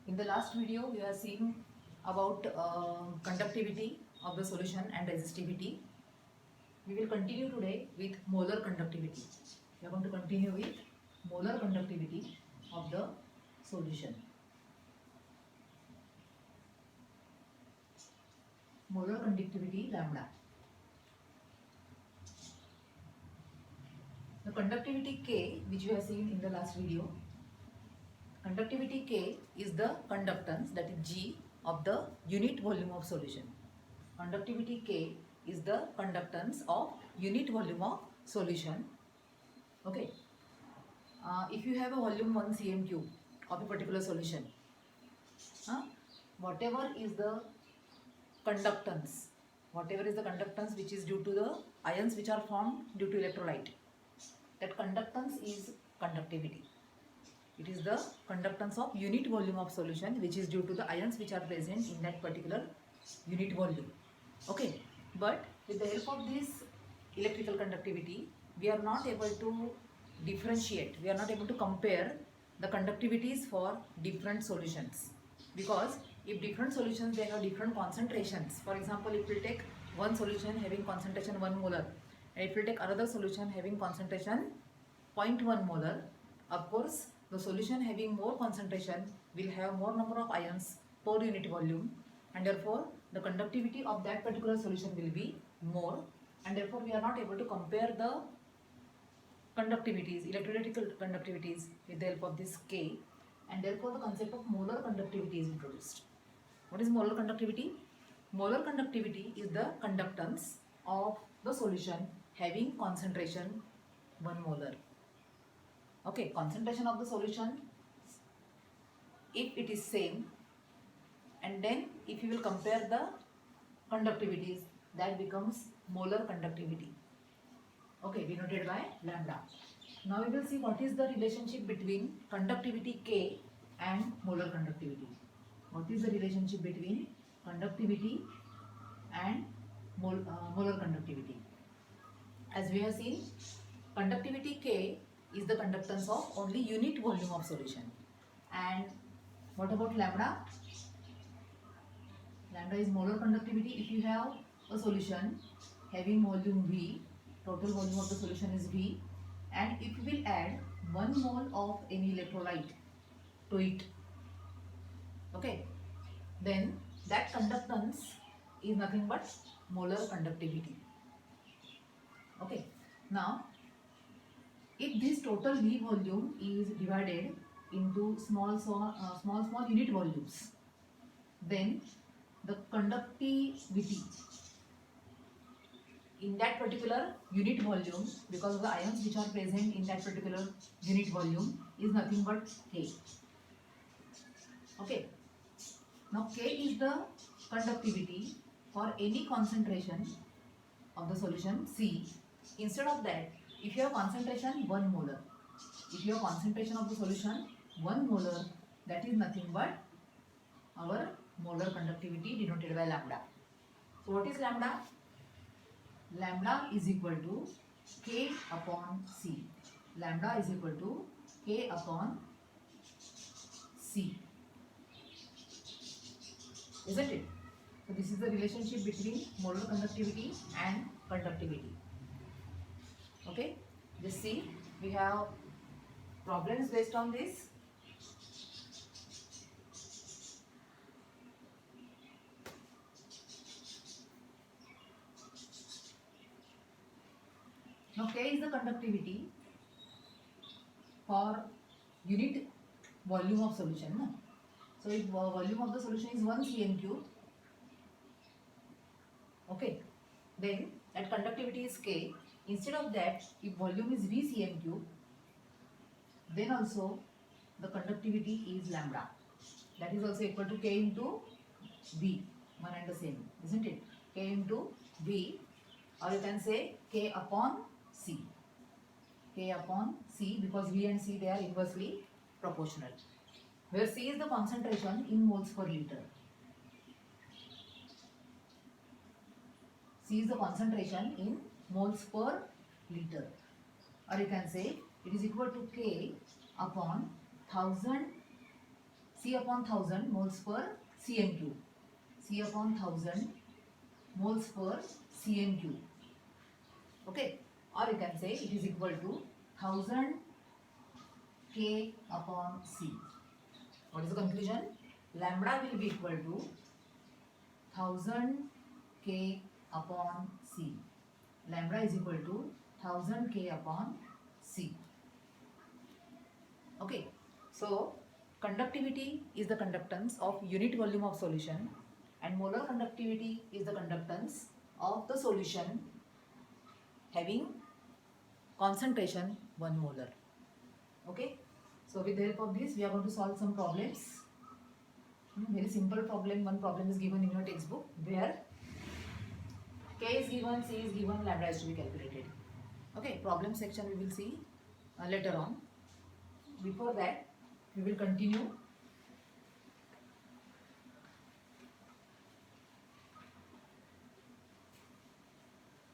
In the last video, we have seen about conductivity of the solution and resistivity. We will continue today with molar conductivity. We are going to continue with molar conductivity of the solution. Molar conductivity lambda. The conductivity K, which we have seen in the last video, conductivity K is the conductance, that is G, of the unit volume of solution. Conductivity K is the conductance of unit volume of solution. Okay. If you have a volume 1 cm cube of a particular solution, whatever is the conductance which is due to the ions which are formed due to electrolyte, that conductance is conductivity. It is the conductance of unit volume of solution which is due to the ions which are present in that particular unit volume. Okay, but with the help of this electrical conductivity, we are not able to differentiate, we are not able to compare the conductivities for different solutions, because if different solutions, they have different concentrations. For example, if we take one solution having concentration 1 molar, and if we take another solution having concentration 0.1 molar, of course the solution having more concentration will have more number of ions per unit volume, and therefore the conductivity of that particular solution will be more, and therefore we are not able to compare the conductivities, electrolytical conductivities, with the help of this K, and therefore the concept of molar conductivity is introduced. What is molar conductivity? Molar conductivity is the conductance of the solution having concentration 1 molar. Okay, concentration of the solution, if it is same, and then if you will compare the conductivities, that becomes molar conductivity. Okay, denoted by lambda. Now we will see what is the relationship between conductivity K and molar conductivity. What is the relationship between conductivity and molar conductivity? As we have seen, conductivity K is the conductance of only unit volume of solution. And what about lambda? Lambda is molar conductivity. If you have a solution having volume V, total volume of the solution is V, and if you will add 1 mole of any electrolyte to it, okay, then that conductance is nothing but molar conductivity. Okay, now if this total V volume is divided into small unit volumes, then the conductivity in that particular unit volume, because of the ions which are present in that particular unit volume, is nothing but K. Okay. Now K is the conductivity for any concentration of the solution C. Instead of that, if you have concentration 1 molar, if you have concentration of the solution 1 molar, that is nothing but our molar conductivity denoted by lambda. So what is lambda? Lambda is equal to K upon C. Lambda is equal to K upon C. Isn't it? So this is the relationship between molar conductivity and conductivity. Okay, just see, we have problems based on this. Now K is the conductivity for unit volume of solution. No? So if volume of the solution is 1 cm cube, okay, then that conductivity is K. Instead of that, if volume is V cm cube, then also the conductivity is lambda. That is also equal to K into V, one and the same, isn't it? K into V, or you can say K upon C. K upon C, because V and C, they are inversely proportional. Where C is the concentration in moles per liter. C is the concentration in moles per liter. Or you can say it is equal to K upon 1000 C upon 1000 moles per cm cube. C upon 1000 moles per cm cube. Okay, or you can say it is equal to 1000 K upon C. What is the conclusion? Lambda will be equal to 1000 K upon C. Lambda is equal to 1000 K upon C. Okay, so conductivity is the conductance of unit volume of solution, and molar conductivity is the conductance of the solution having concentration 1 molar. Okay, so with the help of this we are going to solve some problems. Very simple problem. One problem is given in your textbook where K is given, C is given, lambda is to be calculated. Okay, problem section we will see later on. Before that, we will continue.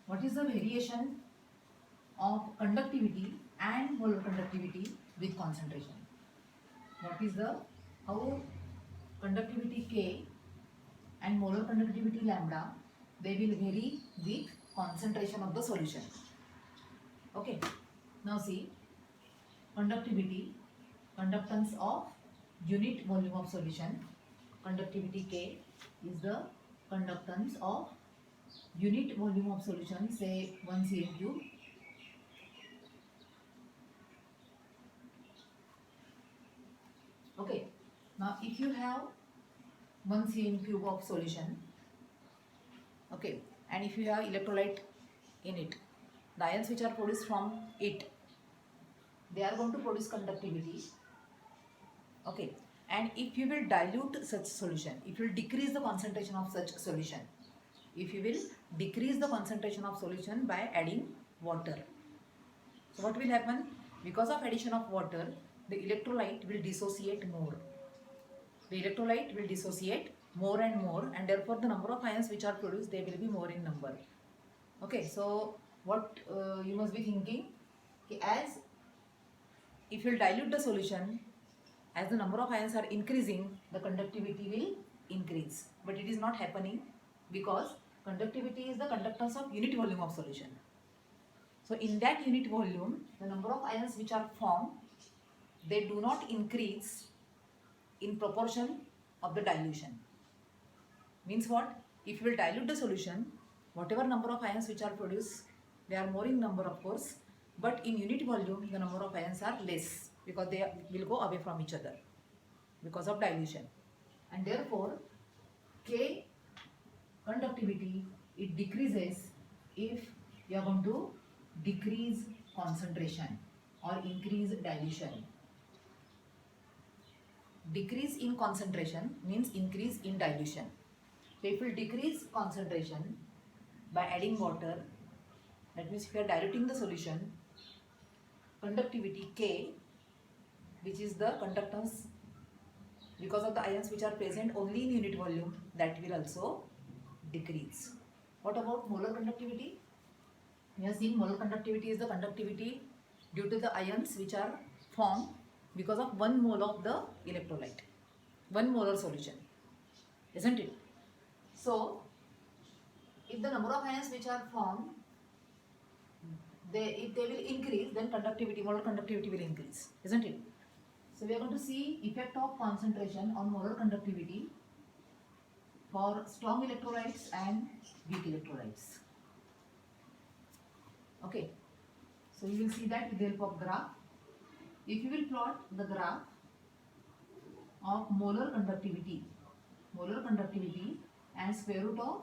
What is the variation of conductivity and molar conductivity with concentration? What is the how conductivity K and molar conductivity lambda, they will vary with concentration of the solution. Okay, now see, conductivity, conductance of unit volume of solution. Conductivity K is the conductance of unit volume of solution, say 1 cm cube. Okay, now if you have 1 cm cube of solution, okay, and if you have electrolyte in it, the ions which are produced from it, they are going to produce conductivity. Okay, and if you will dilute such solution, if you will decrease the concentration of such solution, if you will decrease the concentration of solution by adding water, so what will happen? Because of addition of water, the electrolyte will dissociate more. The electrolyte will dissociate more, and therefore the number of ions which are produced, they will be more in number. Okay, so what you must be thinking, as if you will dilute the solution, as the number of ions are increasing, the conductivity will increase. But it is not happening because conductivity is the conductance of unit volume of solution. So in that unit volume, the number of ions which are formed, they do not increase in proportion of the dilution. Means what? If you will dilute the solution, whatever number of ions which are produced, they are more in number of course, but in unit volume the number of ions are less because they will go away from each other because of dilution. And therefore K conductivity, it decreases if you are going to decrease concentration or increase dilution. Decrease in concentration means increase in dilution. So if you decrease concentration by adding water, that means if you are diluting the solution, conductivity K, which is the conductance because of the ions which are present only in unit volume, that will also decrease. What about molar conductivity? We have seen molar conductivity is the conductivity due to the ions which are formed because of 1 mole of the electrolyte, 1 molar solution, isn't it? So if the number of ions which are formed, if they will increase, then conductivity, molar conductivity will increase, isn't it? So we are going to see effect of concentration on molar conductivity for strong electrolytes and weak electrolytes. Okay, so you will see that with the help of graph. If you will plot the graph of molar conductivity and square root of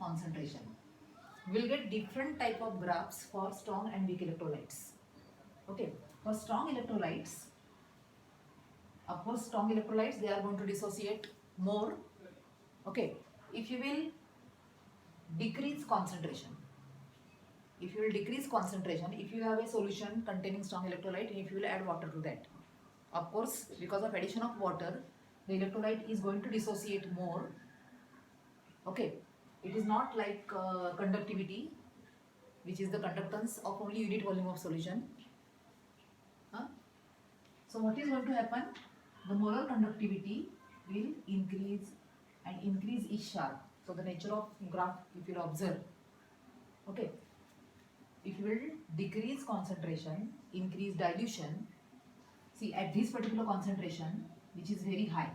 concentration, we will get different type of graphs for strong and weak electrolytes. Okay, for strong electrolytes, of course strong electrolytes, they are going to dissociate more. Okay, if you will decrease concentration, if you have a solution containing strong electrolyte and if you will add water to that, of course because of addition of water, the electrolyte is going to dissociate more. Okay, it is not like conductivity, which is the conductance of only unit volume of solution. So what is going to happen? the molar conductivity will increase, and increase is sharp. So the nature of graph, if you will observe, okay, if you will decrease concentration, increase dilution, see at this particular concentration which is very high,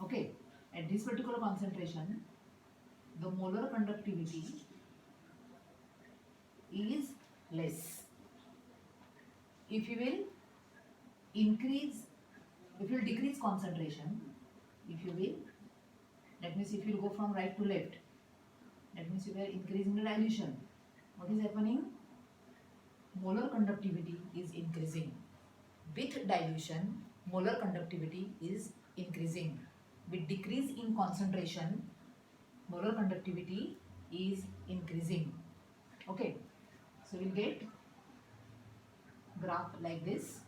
okay, at this particular concentration the molar conductivity is less. If you will increase, if you will decrease concentration, if you will, that means if you will go from right to left, that means you are increasing the dilution. What is happening? Molar conductivity is increasing. With dilution, molar conductivity is increasing. With decrease in concentration, molar conductivity is increasing. Okay, so we'll get graph like this.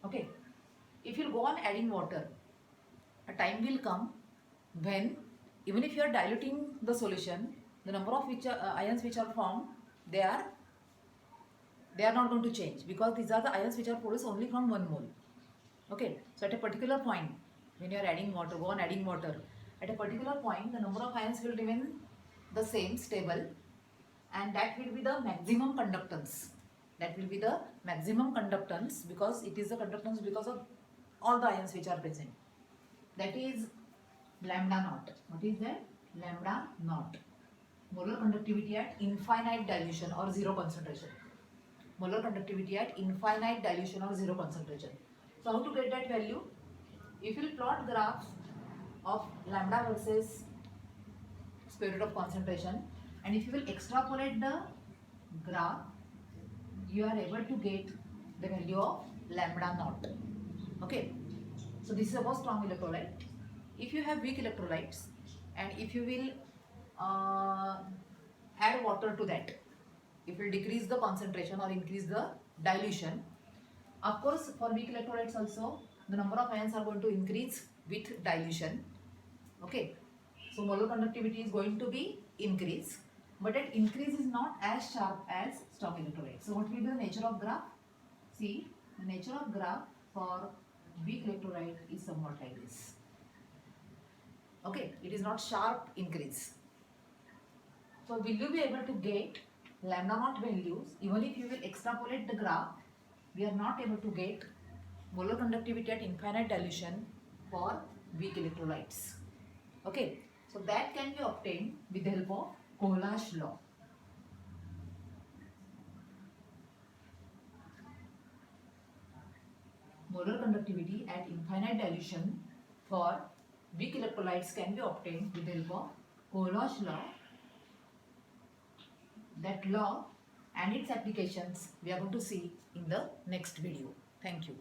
Okay, if you go on adding water, a time will come when even if you are diluting the solution, the number of ions which are formed, they are not going to change, because these are the ions which are produced only from 1 mole. Okay, so at a particular point when you are adding water, go on adding water, at a particular point the number of ions will remain the same, stable, and that will be the maximum conductance. That will be the maximum conductance, because it is the conductance because of all the ions which are present. That is lambda naught. What is that? Lambda naught. Molar conductivity at infinite dilution or zero concentration. Molar conductivity at infinite dilution or zero concentration. So how to get that value? If you plot graphs of lambda versus square root of concentration, and if you will extrapolate the graph, you are able to get the value of lambda naught. Okay, so this is about strong electrolyte. If you have weak electrolytes, and if you will add water to that, if you will decrease the concentration or increase the dilution, of course for weak electrolytes also the number of ions are going to increase with dilution. Okay, so molar conductivity is going to be increase, but that increase is not as sharp as strong electrolyte. So what will be the nature of graph? See, the nature of graph for weak electrolyte is somewhat like this. Okay, it is not sharp increase. So will you be able to get lambda naught values? Even if you will extrapolate the graph, we are not able to get molar conductivity at infinite dilution for weak electrolytes. Okay, so that can be obtained with the help of Colash law. Molar conductivity at infinite dilution for weak electrolytes can be obtained with the help of Colash law. That law and its applications we are going to see in the next video. Thank you.